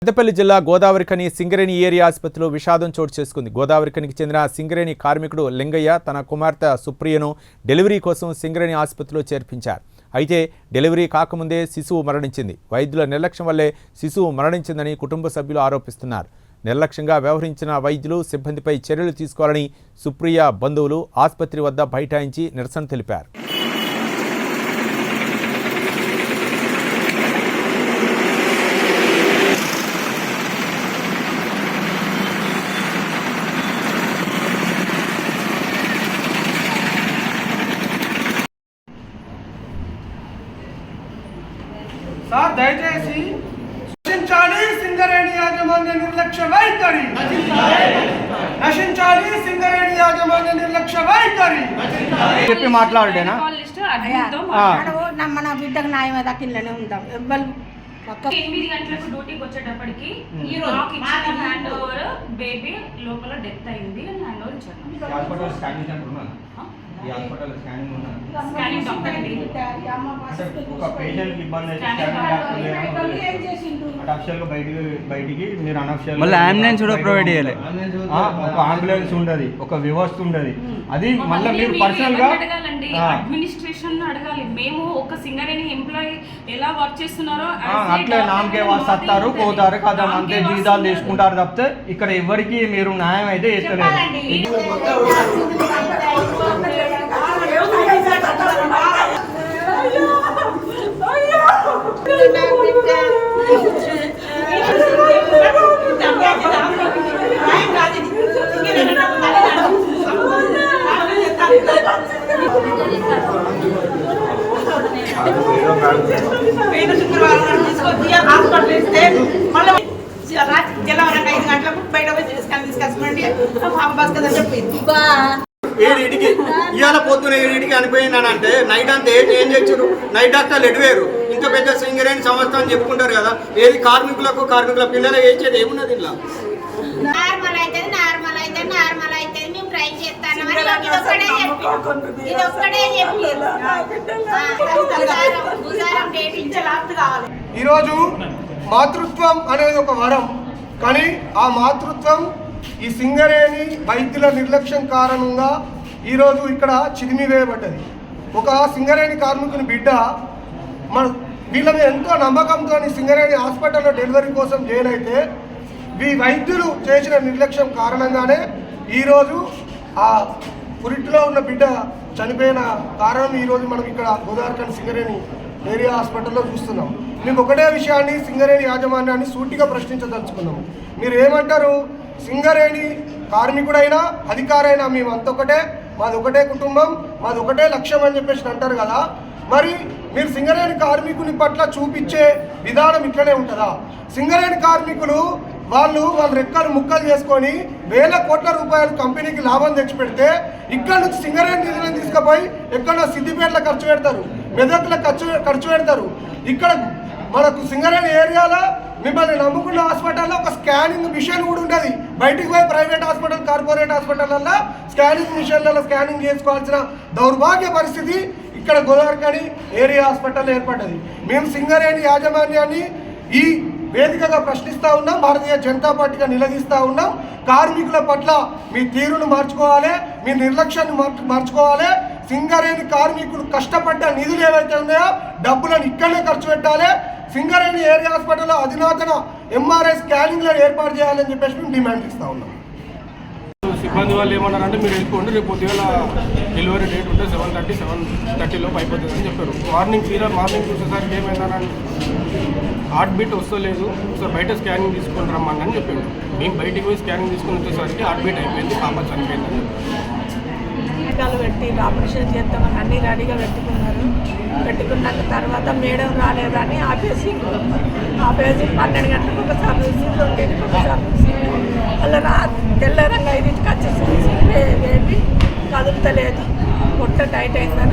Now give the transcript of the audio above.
పెద్దపల్లి జిల్లా గోదావరిఖని సింగరేణి ఏరియా ఆసుపత్రిలో విషాదం చోటు చేసుకుంది. గోదావరిఖనికి చెందిన సింగరేణి కార్మికుడు లింగయ్య తన కుమార్తె సుప్రియను డెలివరీ కోసం సింగరేణి ఆసుపత్రిలో చేర్పించారు. అయితే డెలివరీ కాకముందే శిశువు మరణించింది. వైద్యుల నిర్లక్ష్యం వల్లే శిశువు మరణించిందని కుటుంబ సభ్యులు ఆరోపిస్తున్నారు. నిర్లక్ష్యంగా వ్యవహరించిన వైద్యులు సిబ్బందిపై చర్యలు తీసుకోవాలని సుప్రియ బంధువులు ఆసుపత్రి వద్ద బైఠాయించి నిరసన తెలిపారు. సార్ దయచేసి నశించాలి సింగరేణి యాజమాన్య నిర్లక్ష్య వైఖరి, నశించాలి సింగరేణి యాజమాన్య నిర్లక్ష్య వైఖరి చెప్పి మాట్లాడేనా మన బిడ్డకు న్యాయం దక్కిందనే ఉందాం. 8 గంటలకు డ్యూటీకి వచ్చేటప్పటికి హ్యాండ్ ఓవర్ బేబీ లోపల డెత్ అయింది అని హ్యాండ్ ఓవర్ ఇచ్చాను. మళ్ళీ అంబులెన్స్ కూడా ప్రొవైడ్ చేయాలి. ఒక అంబులెన్స్ ఉండదు, ఒక వ్యవస్థ ఉండదు. అది మళ్ళీ మీరు పర్సనల్ గా అడగాలండి, అడ్మినిస్ట్రేషన్ అడగాలి. మేము ఒక సింగరేణి ఎంప్లాయీ ఎలా వర్క్ చేస్తున్నారో అట్లే నామకే వస్తారు పోతారు కదా, అంతే జీతాలు తీసుకుంటారు తప్పితే ఇక్కడ ఎవరికి మీరు న్యాయం అయితే చేస్తలేదు. శుక్రవారం తీసుకొచ్చి హాస్పిటల్ ఇస్తే మళ్ళీ తెల్లవారం 5 గంటలకు బయట పోయి తీసుకొచ్చుకోండి బస్ కదా చెప్పింది. 7కి ఇవాళ పొద్దున 7కి అనిపోయిందని నైట్ అంతా ఏం చేశారు? నైట్ డాక్టర్లు ఎటువేరు. ఇంత పెద్ద సింగరేణి సంస్థ అని చెప్పుకుంటారు కదా, ఏది కార్మికుల పిల్లలకు వేసేది ఏమున్నది? ఇలా నార్మల్ అయితే మేము ట్రై చేస్తాను. ఈరోజు మాతృత్వం అనేది ఒక వరం, కానీ ఆ మాతృత్వం ఈ సింగరేణి వైద్యుల నిర్లక్ష్యం కారణంగా ఈరోజు ఇక్కడ చిదిమివేయబడ్డది. ఒక సింగరేణి కార్మికుని బిడ్డ వీళ్ళ మీద ఎంతో నమ్మకంతో సింగరేణి హాస్పిటల్లో డెలివరీ కోసం జైలైతే ఈ వైద్యులు చేసిన నిర్లక్ష్యం కారణంగానే ఈరోజు ఆ పురిటిలో ఉన్న బిడ్డ చనిపోయిన కారణం ఈరోజు మనం ఇక్కడ గోదావరిఖని సింగరేణి ఏరియా హాస్పిటల్లో చూస్తున్నాం. మేము ఒకటే విషయాన్ని సింగరేణి యాజమాన్యాన్ని సూటిగా ప్రశ్నించదలుచుకున్నాము. మీరు ఏమంటారు? సింగరేణి కార్మికుడైనా అధికారైనా మేము అంతొకటే, మాది ఒకటే కుటుంబం, మాది ఒకటే లక్ష్యం అని చెప్పేసి అంటారు కదా. మరి మీరు సింగరేణి కార్మికుని పట్ల చూపించే విధానం ఇట్లనే ఉంటుందా? సింగరేణి కార్మికులు వాళ్ళు రెక్కలు ముక్కలు చేసుకొని వేల కోట్ల రూపాయలు కంపెనీకి లాభం తెచ్చిపెడితే ఇక్కడ నుంచి సింగరేణి నిధులను తీసుకుపోయి ఎక్కడో సిద్దిపేటలో ఖర్చు పెడతారు, మెదక్లో ఖర్చు పెడతారు. ఇక్కడ మనకు సింగరేణి ఏరియాలో మిమ్మల్ని నమ్ముకున్న హాస్పిటల్లో ఒక స్కానింగ్ మిషన్ కూడా ఉంటుంది. బయటికి పోయి ప్రైవేట్ హాస్పిటల్, కార్పొరేట్ హాస్పిటల్లో స్కానింగ్ మిషన్లలో స్కానింగ్ చేసుకోవాల్సిన దౌర్భాగ్య పరిస్థితి ఇక్కడ గోదావరిఖని ఏరియా హాస్పిటల్లో ఏర్పడ్డది. మేము సింగరేణి యాజమాన్యాన్ని ఈ వేదికగా ప్రశ్నిస్తూ ఉన్నాం, భారతీయ జనతా పార్టీగా నిలదీస్తూ ఉన్నాం. కార్మికుల పట్ల మీ తీరును మార్చుకోవాలి, మీ నిర్లక్ష్యాన్ని మార్చుకోవాలి. సింగరేణి కార్మికులు కష్టపడ్డ నిధులు ఏవైతే ఉన్నాయో డబ్బులను ఇక్కడనే ఖర్చు పెట్టాలి. సింగరేణి ఏరియా హాస్పిటల్లో అధునాతన ఎంఆర్ఐ స్కానింగ్లను ఏర్పాటు చేయాలని చెప్పేసి మేము డిమాండ్ ఇస్తూ ఉన్నాం. సిబ్బంది వాళ్ళు ఏమన్నారంటే మీరు వెళ్ళిపోండి, రేపు పొద్దుగల డెలివరీ డేట్ ఉంటే 7:30 అయిపోతుంది అని చెప్పారు. మార్నింగ్ చూసేసరికి ఏమైందని హార్ట్ బీట్ వస్తలేదు, సార్ బయట స్కానింగ్ తీసుకొని రమ్మని అని చెప్పాడు. మేము బయటికి పోయి స్కానింగ్ తీసుకుని వచ్చేసరికి హార్ట్ బీట్ అయిపోయింది, పాప చనిపోయిందని టీకాలు పెట్టి ఆపరేషన్ చేద్దామని అన్నీ రెడీగా పెట్టుకున్నాక తర్వాత మేడం రాలేదని ఆపేసి 12 గంటలకు ఒకసారి చూసి 2కి ఒకసారి చూసి అలా తెల్లరంగా 5కి వచ్చేసి బేబీ కదులుతలేదు, పొట్ట టైట్ అయిందని